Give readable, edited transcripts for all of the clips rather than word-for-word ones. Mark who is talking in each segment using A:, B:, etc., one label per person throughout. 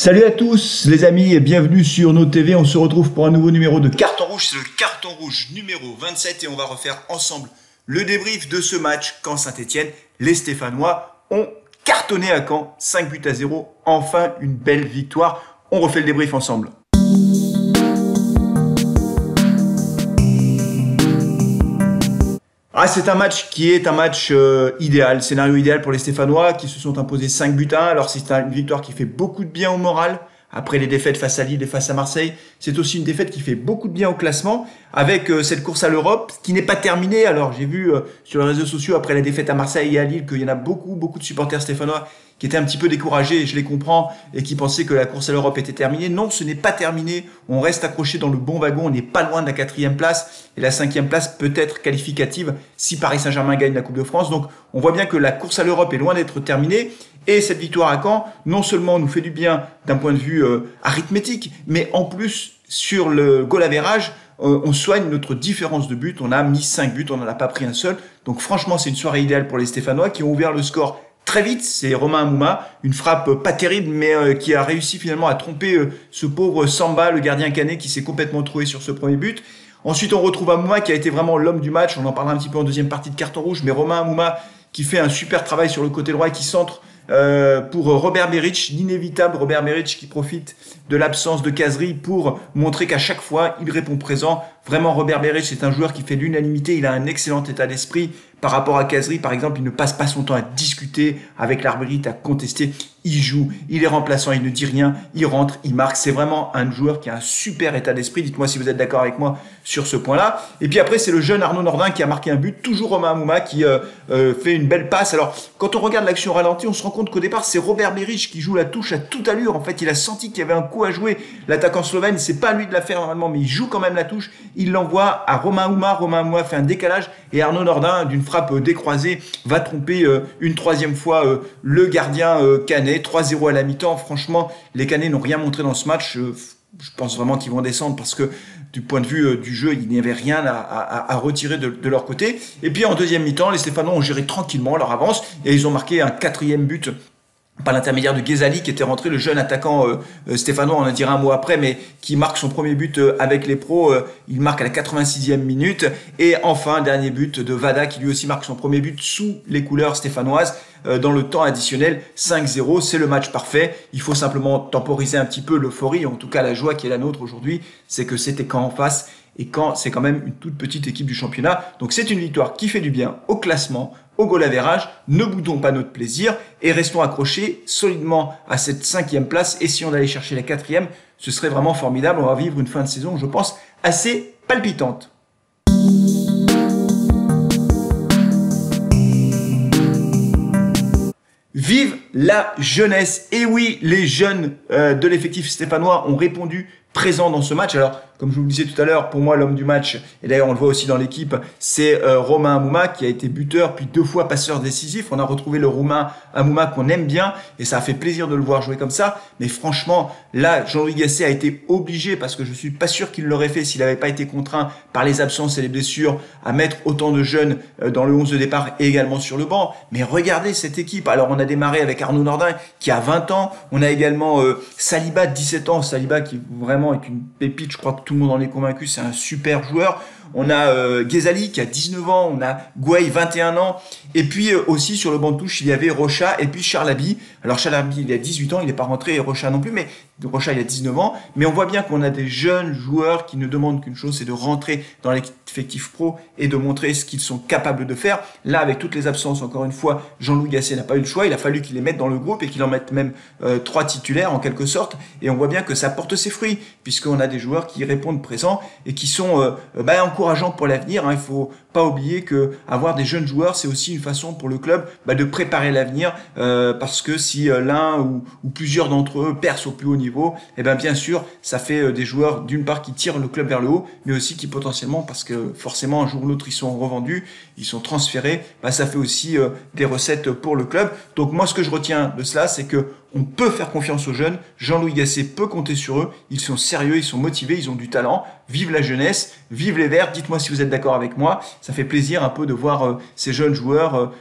A: Salut à tous les amis et bienvenue sur nos TV. On se retrouve pour un nouveau numéro de Carton Rouge. C'est le Carton Rouge numéro 27 et on va refaire ensemble le débrief de ce match quand Saint-Etienne, les Stéphanois ont cartonné à Caen, 5-0. Enfin une belle victoire. On refait le débrief ensemble. C'est un match qui est un match idéal, scénario idéal pour les Stéphanois qui se sont imposés 5-1. Alors c'est une victoire qui fait beaucoup de bien au moral après les défaites face à Lille et face à Marseille. C'est aussi une défaite qui fait beaucoup de bien au classement avec cette course à l'Europe qui n'est pas terminée. Alors j'ai vu sur les réseaux sociaux après la défaite à Marseille et à Lille qu'il y en a beaucoup de supporters stéphanois qui étaient un petit peu découragés, et je les comprends, et qui pensaient que la course à l'Europe était terminée. Non, ce n'est pas terminé. On reste accroché dans le bon wagon. On n'est pas loin de la 4e place. Et la 5e place peut être qualificative si Paris Saint-Germain gagne la Coupe de France. Donc, on voit bien que la course à l'Europe est loin d'être terminée. Et cette victoire à Caen, non seulement nous fait du bien d'un point de vue arithmétique, mais en plus, sur le goal average, on soigne notre différence de but. On a mis 5 buts, on n'en a pas pris un seul. Donc, franchement, c'est une soirée idéale pour les Stéphanois qui ont ouvert le score très vite. C'est Romain Amouma, une frappe pas terrible, mais qui a réussi finalement à tromper ce pauvre Samba, le gardien canet, qui s'est complètement troué sur ce premier but. Ensuite, on retrouve Amouma qui a été vraiment l'homme du match. On en parlera un petit peu en deuxième partie de Carton Rouge, mais Romain Amouma qui fait un super travail sur le côté droit et qui centre pour Robert Berić, l'inévitable Robert Berić qui profite de l'absence de Khazri pour montrer qu'à chaque fois, il répond présent. Vraiment, Robert Berić, c'est un joueur qui fait l'unanimité. Il a un excellent état d'esprit par rapport à Khazri. Par exemple, il ne passe pas son temps à discuter avec l'arbitre, à contester. Il joue, il est remplaçant, il ne dit rien, il rentre, il marque. C'est vraiment un joueur qui a un super état d'esprit. Dites-moi si vous êtes d'accord avec moi sur ce point-là. Et puis après, c'est le jeune Arnaud Nordin qui a marqué un but. Toujours Romain Amouma qui fait une belle passe. Alors, quand on regarde l'action ralentie, on se rend compte qu'au départ, c'est Robert Berić qui joue la touche à toute allure. En fait, il a senti qu'il y avait un coup à jouer. L'attaquant slovène, c'est pas à lui de la faire normalement, mais il joue quand même la touche. Il l'envoie à Romain Amouma. Romain Amouma fait un décalage et Arnaud Nordin, d'une frappe décroisée, va tromper une troisième fois le gardien canet. 3-0 à la mi-temps. Franchement, les Canets n'ont rien montré dans ce match. Je pense vraiment qu'ils vont descendre parce que du point de vue du jeu, il n'y avait rien à retirer de leur côté. Et puis en deuxième mi-temps, les Stéphanois ont géré tranquillement leur avance et ils ont marqué un 4e but par l'intermédiaire de Ghezali qui était rentré, le jeune attaquant stéphanois, on en dira un mot après, mais qui marque son premier but avec les pros. Il marque à la 86e minute. Et enfin, dernier but de Vada qui lui aussi marque son premier but sous les couleurs stéphanoises dans le temps additionnel. 5-0, c'est le match parfait. Il faut simplement temporiser un petit peu l'euphorie, en tout cas la joie qui est la nôtre aujourd'hui, c'est que c'était Caen en face. Et Caen, c'est quand même une toute petite équipe du championnat. Donc c'est une victoire qui fait du bien au classement, au goal average. Ne boudons pas notre plaisir et restons accrochés solidement à cette 5e place. Essayons d'aller chercher la 4e. Ce serait vraiment formidable. On va vivre une fin de saison, je pense, assez palpitante. Vive la jeunesse! Et oui, les jeunes de l'effectif stéphanois ont répondu présent dans ce match. Alors, comme je vous le disais tout à l'heure, pour moi, l'homme du match, et d'ailleurs on le voit aussi dans l'équipe, c'est Romain Amouma qui a été buteur, puis 2 fois passeur décisif. On a retrouvé le Romain Amouma qu'on aime bien et ça a fait plaisir de le voir jouer comme ça. Mais franchement, là, Jean-Louis Gasset a été obligé, parce que je suis pas sûr qu'il l'aurait fait s'il n'avait pas été contraint par les absences et les blessures, à mettre autant de jeunes dans le 11 de départ et également sur le banc. Mais regardez cette équipe. Alors, on a démarré avec Arnaud Nordin qui a 20 ans. On a également Saliba, 17 ans. Saliba qui vraiment est une pépite, je crois que tout le monde en est convaincu, c'est un super joueur. On a Ghezali qui a 19 ans, on a Gouaï 21 ans, et puis aussi sur le banc de touche il y avait Rocha et puis Charlaby. Alors Charlaby il a 18 ans, il n'est pas rentré, et Rocha non plus, mais Rocha il a 19 ans. Mais on voit bien qu'on a des jeunes joueurs qui ne demandent qu'une chose, c'est de rentrer dans l'effectif pro et de montrer ce qu'ils sont capables de faire. Là, avec toutes les absences, encore une fois, Jean-Louis Gasset n'a pas eu le choix, il a fallu qu'il les mette dans le groupe et qu'il en mette même 3 titulaires en quelque sorte, et on voit bien que ça porte ses fruits, puisqu'on a des joueurs qui répondent présents et qui sont encourageants pour l'avenir. Il faut pas oublier que avoir des jeunes joueurs, c'est aussi une façon pour le club de préparer l'avenir, parce que si l'un ou plusieurs d'entre eux percent au plus haut niveau, et bien sûr, ça fait des joueurs d'une part qui tirent le club vers le haut, mais aussi qui potentiellement, parce que forcément un jour ou l'autre ils sont revendus, ils sont transférés, ça fait aussi des recettes pour le club. Donc moi, ce que je retiens de cela, c'est que On peut faire confiance aux jeunes. Jean-Louis Gasset peut compter sur eux. Ils sont sérieux, ils sont motivés, ils ont du talent. Vive la jeunesse, vive les Verts. Dites-moi si vous êtes d'accord avec moi. Ça fait plaisir un peu de voir ces jeunes joueurs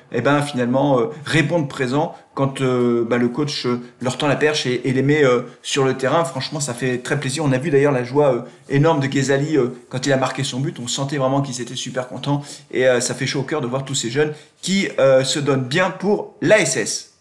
A: finalement répondre présent quand le coach leur tend la perche et les met sur le terrain. Franchement, ça fait très plaisir. On a vu d'ailleurs la joie énorme de Ghezali quand il a marqué son but. On sentait vraiment qu'ils étaient super contents et ça fait chaud au cœur de voir tous ces jeunes qui se donnent bien pour l'ASS.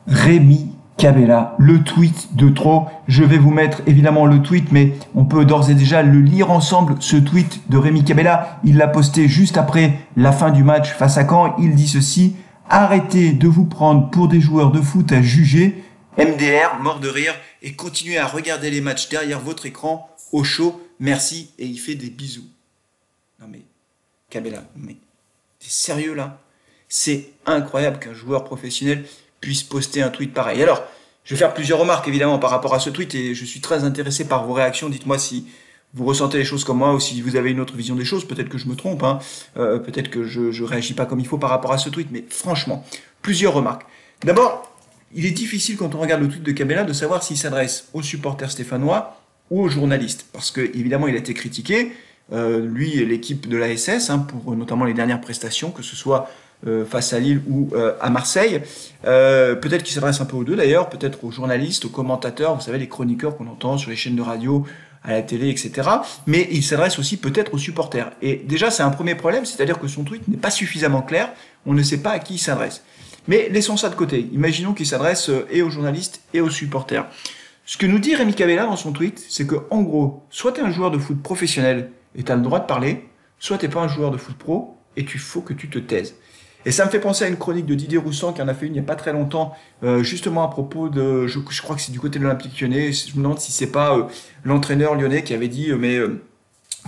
A: Rémi Cabella, le tweet de trop. Je vais vous mettre évidemment le tweet, mais on peut d'ores et déjà le lire ensemble. Ce tweet de Rémi Cabella, il l'a posté juste après la fin du match face à Caen. Il dit ceci: arrêtez de vous prendre pour des joueurs de foot à juger. MDR, mort de rire, et continuez à regarder les matchs derrière votre écran au chaud. Merci, et il fait des bisous. Non mais, Cabella, mais t'es sérieux là? C'est incroyable qu'un joueur professionnel puisse poster un tweet pareil. Alors, je vais faire plusieurs remarques évidemment par rapport à ce tweet et je suis très intéressé par vos réactions. Dites-moi si vous ressentez les choses comme moi ou si vous avez une autre vision des choses. Peut-être que je me trompe, peut-être que je réagis pas comme il faut par rapport à ce tweet, mais franchement, plusieurs remarques. D'abord, il est difficile quand on regarde le tweet de Cabella de savoir s'il s'adresse aux supporters stéphanois ou aux journalistes, parce que évidemment il a été critiqué, lui et l'équipe de l'ASS, pour notamment les dernières prestations, que ce soit face à Lille ou à Marseille. Peut-être qu'il s'adresse un peu aux deux d'ailleurs, peut-être aux journalistes, aux commentateurs, vous savez, les chroniqueurs qu'on entend sur les chaînes de radio, à la télé, etc. Mais il s'adresse aussi peut-être aux supporters. Et déjà, c'est un premier problème, c'est-à-dire que son tweet n'est pas suffisamment clair, on ne sait pas à qui il s'adresse. Mais laissons ça de côté. Imaginons qu'il s'adresse et aux journalistes et aux supporters. Ce que nous dit Rémi Cabella dans son tweet, c'est que en gros, soit tu es un joueur de foot professionnel et tu as le droit de parler, soit tu n'es pas un joueur de foot pro et il faut que tu te taises. Et ça me fait penser à une chronique de Didier Roustan qui en a fait une il n'y a pas très longtemps, justement à propos de, je crois que c'est du côté de l'Olympique Lyonnais, je me demande si c'est pas l'entraîneur lyonnais qui avait dit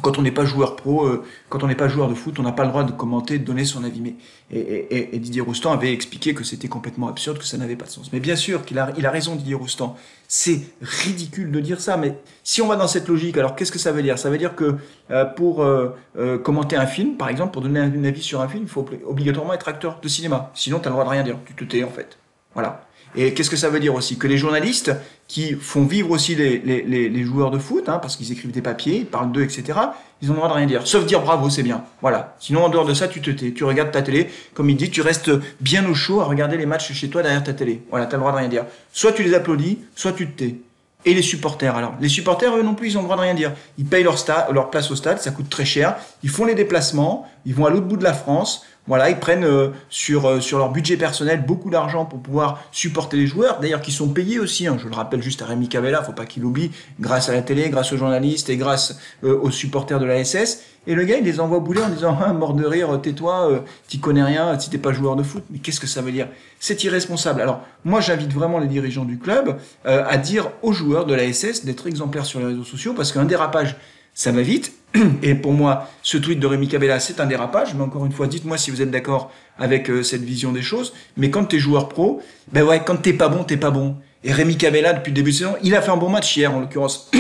A: quand on n'est pas joueur pro, quand on n'est pas joueur de foot, on n'a pas le droit de commenter, de donner son avis. Et Didier Roustan avait expliqué que c'était complètement absurde, que ça n'avait pas de sens. Mais bien sûr qu'il il a raison, Didier Roustan. C'est ridicule de dire ça, mais si on va dans cette logique, alors qu'est-ce que ça veut dire? Ça veut dire que pour commenter un film, par exemple, pour donner un avis sur un film, il faut obligatoirement être acteur de cinéma. Sinon, tu n'as le droit de rien dire. Tu te tais, en fait. Voilà. Et qu'est-ce que ça veut dire aussi? Que les journalistes qui font vivre aussi les joueurs de foot, parce qu'ils écrivent des papiers, ils parlent d'eux, etc., ils ont le droit de rien dire. Sauf dire bravo, c'est bien. Voilà. Sinon, en dehors de ça, tu te tais. Tu regardes ta télé. Comme il dit, tu restes bien au chaud à regarder les matchs chez toi derrière ta télé. Voilà, tu as le droit de rien dire. Soit tu les applaudis, soit tu te tais. Et les supporters, alors? Les supporters, eux non plus, ils ont le droit de rien dire. Ils payent leur place au stade, ça coûte très cher. Ils font les déplacements, ils vont à l'autre bout de la France. Voilà, ils prennent sur leur budget personnel beaucoup d'argent pour pouvoir supporter les joueurs, d'ailleurs qui sont payés aussi, je le rappelle juste à Rémi Cabella, faut pas qu'il oublie, grâce à la télé, grâce aux journalistes et grâce aux supporters de la SS. Et le gars, il les envoie bouler en disant mort de rire, tais-toi, t'y connais rien, si t'es pas joueur de foot. Mais qu'est-ce que ça veut dire? C'est irresponsable. Alors, moi, j'invite vraiment les dirigeants du club à dire aux joueurs de la SS d'être exemplaires sur les réseaux sociaux, parce qu'un dérapage, ça va vite. Et pour moi, ce tweet de Rémi Cabella, c'est un dérapage. Mais encore une fois, dites-moi si vous êtes d'accord avec cette vision des choses. Mais quand t'es joueur pro, quand t'es pas bon, t'es pas bon. Et Rémi Cabella, depuis le début de saison, il a fait un bon match hier, en l'occurrence.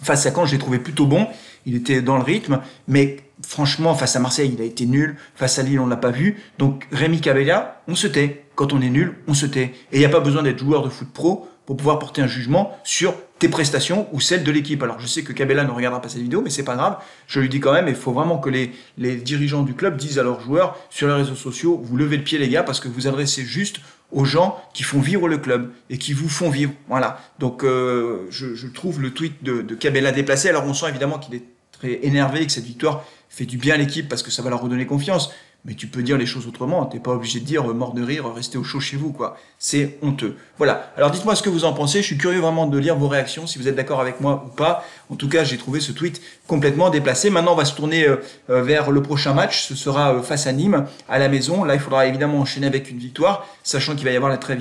A: Face à Caen, je l'ai trouvé plutôt bon. Il était dans le rythme. Mais franchement, face à Marseille, il a été nul. Face à Lille, on l'a pas vu. Donc, Rémi Cabella, on se tait. Quand on est nul, on se tait. Et il n'y a pas besoin d'être joueur de foot pro pour pouvoir porter un jugement sur tes prestations ou celles de l'équipe. Alors je sais que Cabella ne regardera pas cette vidéo, mais c'est pas grave, je lui dis quand même, il faut vraiment que les dirigeants du club disent à leurs joueurs sur les réseaux sociaux, vous levez le pied les gars, parce que vous adressez juste aux gens qui font vivre le club et qui vous font vivre. Voilà, donc je trouve le tweet de Cabella déplacé. Alors on sent évidemment qu'il est très énervé et que cette victoire fait du bien à l'équipe parce que ça va leur redonner confiance. Mais tu peux dire les choses autrement, t'es pas obligé de dire mort de rire, restez au chaud chez vous, quoi. C'est honteux. Voilà. Alors dites-moi ce que vous en pensez, je suis curieux vraiment de lire vos réactions, si vous êtes d'accord avec moi ou pas. En tout cas, j'ai trouvé ce tweet complètement déplacé. Maintenant, on va se tourner vers le prochain match, ce sera face à Nîmes, à la maison. Là, il faudra évidemment enchaîner avec une victoire, sachant qu'il va y avoir la trêve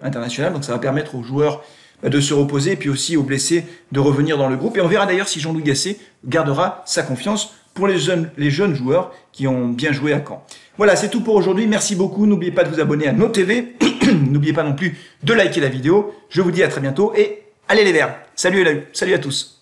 A: internationale, donc ça va permettre aux joueurs de se reposer et puis aussi aux blessés de revenir dans le groupe. Et on verra d'ailleurs si Jean-Louis Gasset gardera sa confiance pour les jeunes joueurs qui ont bien joué à Caen. Voilà, c'est tout pour aujourd'hui. Merci beaucoup. N'oubliez pas de vous abonner à nos TV. N'oubliez pas non plus de liker la vidéo. Je vous dis à très bientôt et allez les Verts. Salut à tous.